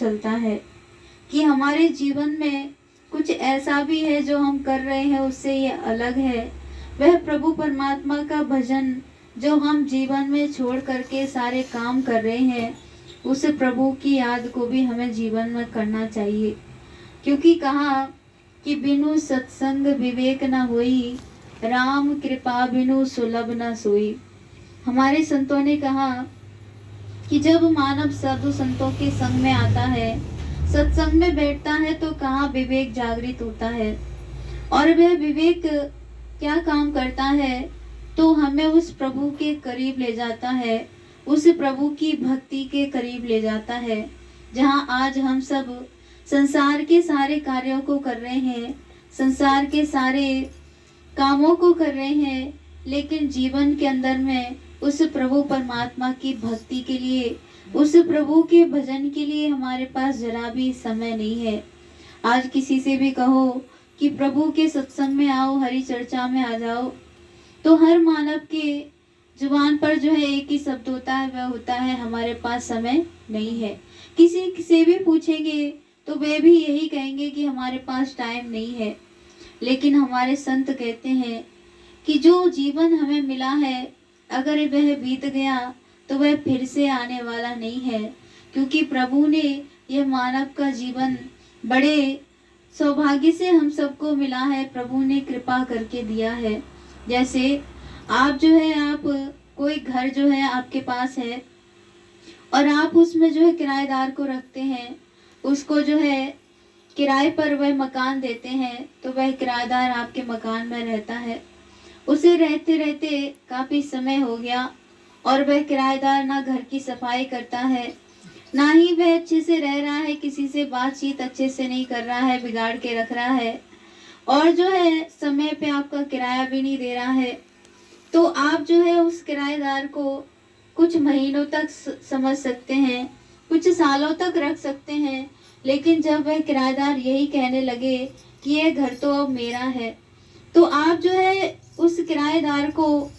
चलता है कि हमारे जीवन में कुछ ऐसा भी है जो हम कर रहे हैं उससे ये अलग है। वह प्रभु परमात्मा का भजन जो हम जीवन में छोड़ करके सारे काम कर रहे हैं, उस प्रभु की याद को भी हमें जीवन में करना चाहिए। क्योंकि कहा कि बिनु सत्संग विवेक न होई, राम कृपा बिनु सुलभ न सोई। हमारे संतों ने कहा कि जब मानव साधु संतों के संग में आता है, सत्संग में बैठता है, तो कहाँ विवेक जागृत होता है। और वह विवेक क्या काम करता है, तो हमें उस प्रभु के करीब ले जाता है, उस प्रभु की भक्ति के करीब ले जाता है। जहाँ आज हम सब संसार के सारे कार्यों को कर रहे हैं, संसार के सारे कामों को कर रहे हैं, लेकिन जीवन के अंदर में उस प्रभु परमात्मा की भक्ति के लिए, उस प्रभु के भजन के लिए हमारे पास जरा भी समय नहीं है। आज किसी से भी कहो कि प्रभु के सत्संग में आओ, हरि चर्चा में आ जाओ, तो हर मानव के जुबान पर जो है एक ही शब्द होता है, वह होता है हमारे पास समय नहीं है। किसी से भी पूछेंगे तो वे भी यही कहेंगे कि हमारे पास टाइम नहीं है। लेकिन हमारे संत कहते हैं कि जो जीवन हमें मिला है, अगर वह बीत गया तो वह फिर से आने वाला नहीं है। क्योंकि प्रभु ने यह मानव का जीवन बड़े सौभाग्य से हम सबको मिला है, प्रभु ने कृपा करके दिया है। जैसे आप जो है, आप कोई घर जो है आपके पास है और आप उसमें जो है किराएदार को रखते हैं, उसको जो है किराए पर वह मकान देते हैं, तो वह किराएदार आपके मकान में रहता है। उसे रहते रहते काफी समय हो गया और वह किराएदार ना घर की सफाई करता है, ना ही वह अच्छे से रह रहा है, किसी से बातचीत अच्छे से नहीं कर रहा है, बिगाड़ के रख रहा है, और जो है समय पे आपका किराया भी नहीं दे रहा है। तो आप जो है उस किराएदार को कुछ महीनों तक समझ सकते हैं, कुछ सालों तक रख सकते हैं, लेकिन जब वह किराएदार यही कहने लगे कि ये घर तो अब मेरा है, तो आप जो है उस किराएदार को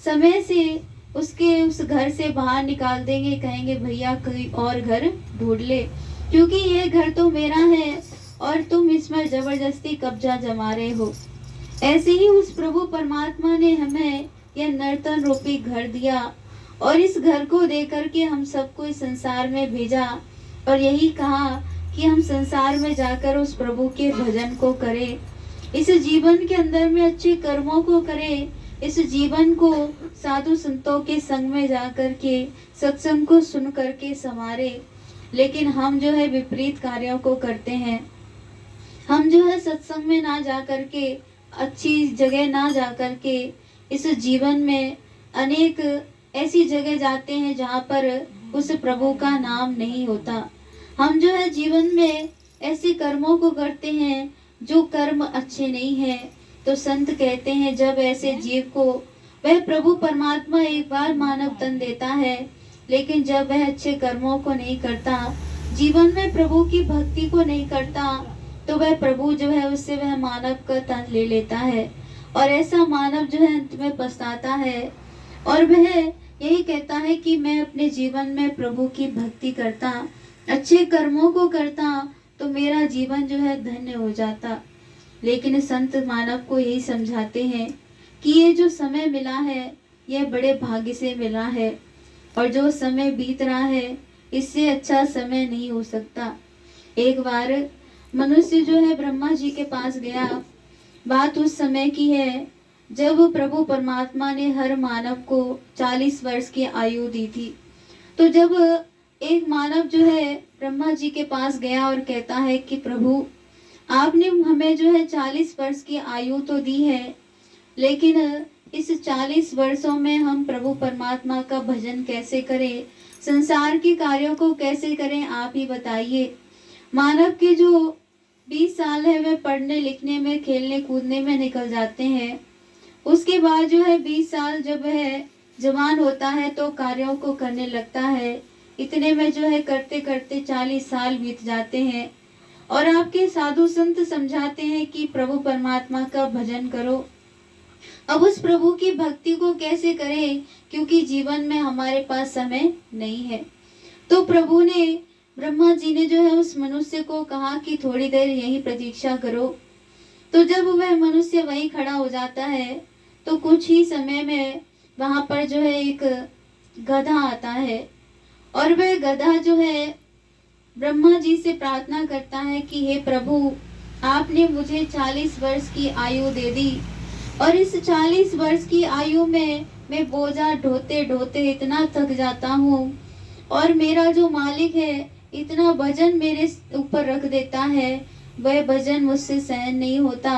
समय से उसके उस घर से बाहर निकाल देंगे, कहेंगे भैया कोई और घर ढूंढ ले, क्योंकि ये घर तो मेरा है और तुम इसमें जबरदस्ती कब्जा जमा रहे हो। ऐसे ही उस प्रभु परमात्मा ने हमें यह नर्तन रूपी घर दिया और इस घर को देकर के हम सबको इस संसार में भेजा और यही कहा कि हम संसार में जाकर उस प्रभु के भजन को करें, इस जीवन के अंदर में अच्छे कर्मों को करें, इस जीवन को साधु संतों के संग में जाकर के सत्संग को सुन करके संवारे। लेकिन हम जो है विपरीत कार्यों को करते हैं। हम जो है सत्संग में ना जा करके, अच्छी जगह ना जा करके, इस जीवन में अनेक ऐसी जगह जाते हैं जहाँ पर उस प्रभु का नाम नहीं होता। हम जो है जीवन में ऐसे कर्मों को करते हैं जो कर्म अच्छे नहीं है। तो संत कहते हैं जब ऐसे जीव को वह प्रभु परमात्मा एक बार मानव तन देता है, लेकिन जब वह अच्छे कर्मों को नहीं करता, जीवन में प्रभु की भक्ति को नहीं करता, तो वह प्रभु जो है उससे वह मानव का तन ले लेता है और ऐसा मानव जो है अंत में पछताता है और वह यही कहता है कि मैं अपने जीवन में प्रभु की भक्ति करता, अच्छे कर्मों को करता, तो मेरा जीवन जो है धन्य हो जाता। लेकिन संत मानव को यही समझाते हैं कि ये जो समय मिला है यह बड़े भाग्य से मिला है और जो समय बीत रहा है इससे अच्छा समय नहीं हो सकता। एक बार मनुष्य जो है ब्रह्मा जी के पास गया। बात उस समय की है जब प्रभु परमात्मा ने हर मानव को 40 वर्ष की आयु दी थी। तो जब एक मानव जो है ब्रह्मा जी के पास गया और कहता है कि प्रभु आपने हमें जो है 40 वर्ष की आयु तो दी है, लेकिन इस 40 वर्षों में हम प्रभु परमात्मा का भजन कैसे करें, संसार के कार्यों को कैसे करें, आप ही बताइए। मानव के जो 20 साल है वे पढ़ने लिखने में, खेलने कूदने में निकल जाते हैं। उसके बाद जो है 20 साल जब वह जवान होता है तो कार्यों को करने लगता है। इतने में जो है करते करते 40 साल बीत जाते हैं और आपके साधु संत समझाते हैं कि प्रभु परमात्मा का भजन करो। अब उस प्रभु की भक्ति को कैसे करें, क्योंकि जीवन में हमारे पास समय नहीं है। तो प्रभु ने ब्रह्मा जी ने जो है उस मनुष्य को कहा कि थोड़ी देर यहीं प्रतीक्षा करो। तो जब वह मनुष्य वहीं खड़ा हो जाता है तो कुछ ही समय में वहां पर जो है एक गधा आता है, और वह गधा जो है ब्रह्मा जी से प्रार्थना करता है कि हे प्रभु, आपने मुझे 40 वर्ष की आयु दे दी, और इस 40 वर्ष की आयु में मैं बोझा ढोते ढोते इतना थक जाता हूँ, और मेरा जो मालिक है इतना वजन मेरे ऊपर रख देता है, वह वजन मुझसे सहन नहीं होता।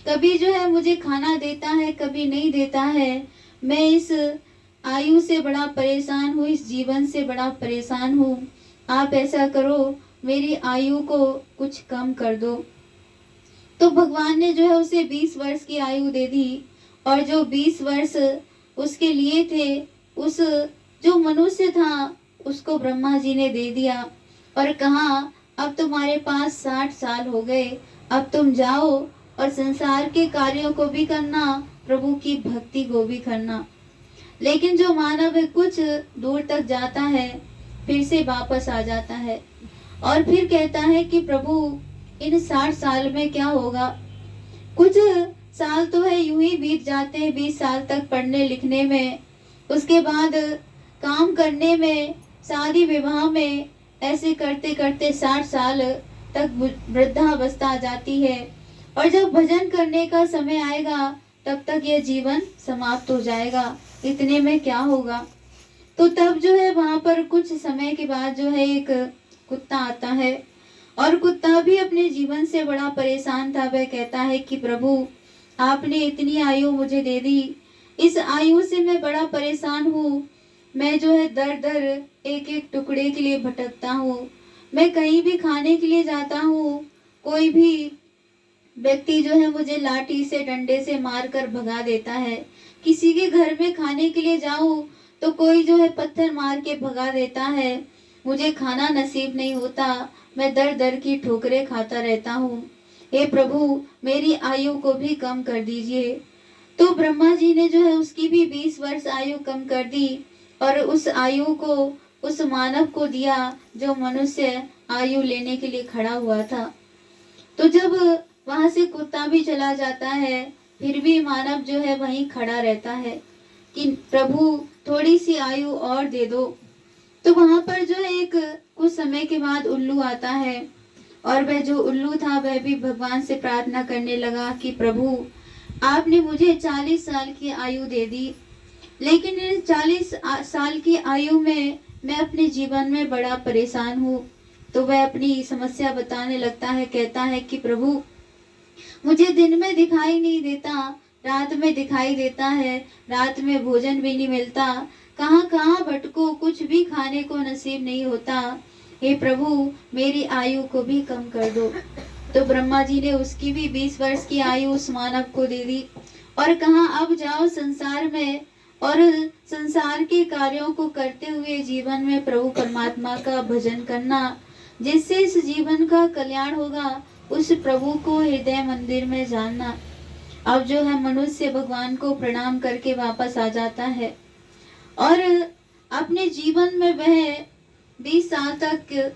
कभी जो है मुझे खाना देता है, कभी नहीं देता है। मैं इस आयु से बड़ा परेशान हूँ, इस जीवन से बड़ा परेशान हूँ। आप ऐसा करो, मेरी आयु को कुछ कम कर दो। तो भगवान ने जो है उसे 20 वर्ष की आयु दे दी, और जो 20 वर्ष उसके लिए थे, उस जो मनुष्य था उसको ब्रह्मा जी ने दे दिया और कहा अब तुम्हारे पास 60 साल हो गए, अब तुम जाओ और संसार के कार्यों को भी करना, प्रभु की भक्ति को भी करना। लेकिन जो मानव है कुछ दूर तक जाता है, फिर से वापस आ जाता है और फिर कहता है कि प्रभु इन 60 साल में क्या होगा। कुछ साल तो है यूं ही बीत जाते हैं, 20 साल तक पढ़ने लिखने में, उसके बाद काम करने में, शादी विवाह में, ऐसे करते करते 60 साल तक वृद्धावस्था आ जाती है, और जब भजन करने का समय आएगा तब तक यह जीवन समाप्त हो जाएगा। इतने में क्या होगा। तो तब जो है वहां पर कुछ समय के बाद जो है एक कुत्ता आता है, और कुत्ता भी अपने जीवन से बड़ा परेशान था। वह कहता है कि प्रभु आपने इतनी आयु मुझे दे दी, इस आयु से मैं बड़ा परेशान हूँ। मैं जो है दर दर एक एक टुकड़े के लिए भटकता हूँ। मैं कहीं भी खाने के लिए जाता हूँ, कोई भी व्यक्ति जो है मुझे लाठी से डंडे से मारकर भगा देता है। किसी के घर में खाने के लिए जाऊं तो कोई जो है पत्थर मार के भगा देता है। मुझे खाना नसीब नहीं होता, मैं दर दर की ठोकरें खाता रहता हूँ। हे प्रभु मेरी आयु को भी कम कर दीजिए। तो ब्रह्मा जी ने जो है उसकी भी 20 वर्ष आयु कम कर दी, और उस आयु को उस मानव को दिया जो मनुष्य आयु लेने के लिए खड़ा हुआ था। तो जब वहां से कुत्ता भी चला जाता है, फिर भी मानव जो है वहीं खड़ा रहता है कि प्रभु थोड़ी सी आयु और दे दो। तो वहां पर जो है एक कुछ समय के बाद उल्लू आता है, और वह जो उल्लू था वह भी भगवान से प्रार्थना करने लगा कि प्रभु आपने मुझे 40 साल की आयु दे दी, लेकिन इन 40 साल की आयु में मैं अपने जीवन में बड़ा परेशान हूँ। तो वह अपनी समस्या बताने लगता है, कहता है कि प्रभु मुझे दिन में दिखाई नहीं देता, रात में दिखाई देता है, रात में भोजन भी नहीं मिलता, कहाँ कहाँ भटको, कुछ भी खाने को नसीब नहीं होता। हे प्रभु मेरी आयु को भी कम कर दो। तो ब्रह्मा जी ने उसकी भी 20 वर्ष की आयु उस मानव को दे दी, और कहा अब जाओ संसार में, और संसार के कार्यों को करते हुए जीवन में प्रभु परमात्मा का भजन करना, जिससे इस जीवन का कल्याण होगा। उस प्रभु को हृदय मंदिर में जानना। अब जो है मनुष्य भगवान को प्रणाम करके वापस आ जाता है, और अपने जीवन में वह 20 साल तक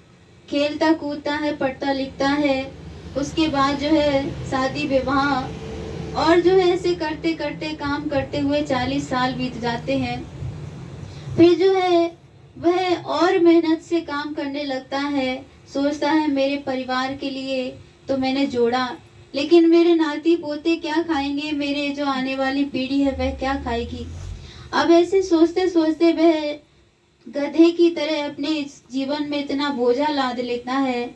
खेलता कूदता है, पढ़ता लिखता है। उसके बाद जो है शादी विवाह, और जो है ऐसे करते करते काम करते हुए 40 साल बीत जाते हैं। फिर जो है वह और मेहनत से काम करने लगता है, सोचता है मेरे परिवार के लिए तो मैंने जोड़ा, लेकिन मेरे नाती पोते क्या खाएंगे, मेरे जो आने वाली पीढ़ी है वह क्या खाएगी। अब ऐसे सोचते सोचते वह गधे की तरह अपने जीवन में इतना बोझा लाद लेता है,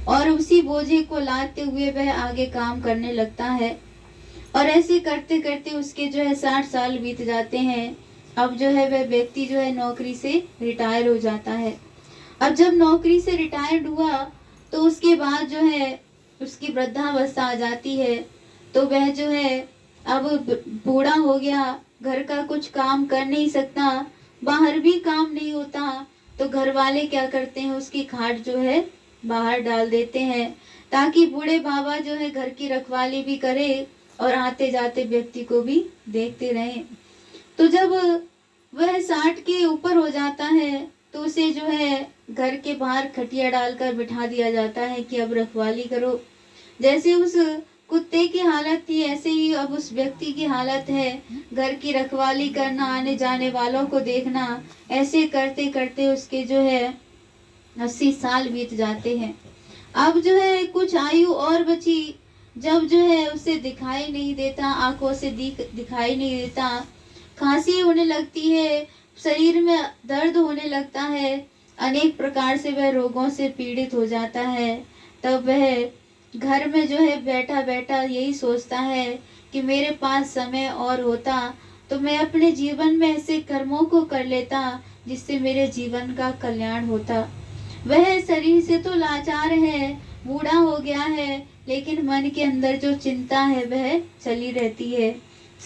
और उसी बोझे को लादते हुए वह आगे काम करने लगता है। और ऐसे करते करते उसके जो है 60 साल बीत जाते हैं। अब जो है वह व्यक्ति जो है नौकरी से रिटायर हो जाता है। अब जब नौकरी से रिटायर्ड हुआ तो उसके बाद जो है उसकी वृद्धावस्था आ जाती है। तो वह जो है अब बूढ़ा हो गया, घर का कुछ काम कर नहीं सकता, बाहर भी काम नहीं होता। तो घर वाले क्या करते हैं, उसकी खाट जो है बाहर डाल देते हैं, ताकि बूढ़े बाबा जो है घर की रखवाली भी करे और आते जाते व्यक्ति को भी देखते रहें। तो जब वह 60 के ऊपर हो जाता है तो उसे जो है घर के बाहर खटिया डालकर बिठा दिया जाता है कि अब रखवाली करो। जैसे उस कुत्ते की हालत थी, ऐसे ही अब उस व्यक्ति की हालत है, घर की रखवाली करना, आने जाने वालों को देखना, ऐसे करते करते उसके जो है 80 साल बीत जाते हैं। अब जो है कुछ आयु और बची, जब जो है उसे दिखाई नहीं देता, आंखों से दिखाई नहीं देता, खांसी होने लगती है, शरीर में दर्द होने लगता है, अनेक प्रकार से वह रोगों से पीड़ित हो जाता है। तब वह घर में जो है बैठा बैठा यही सोचता है कि मेरे पास समय और होता तो मैं अपने जीवन में ऐसे कर्मों को कर लेता जिससे मेरे जीवन का कल्याण होता। वह शरीर से तो लाचार है, बूढ़ा हो गया है, लेकिन मन के अंदर जो चिंता है वह चली रहती है।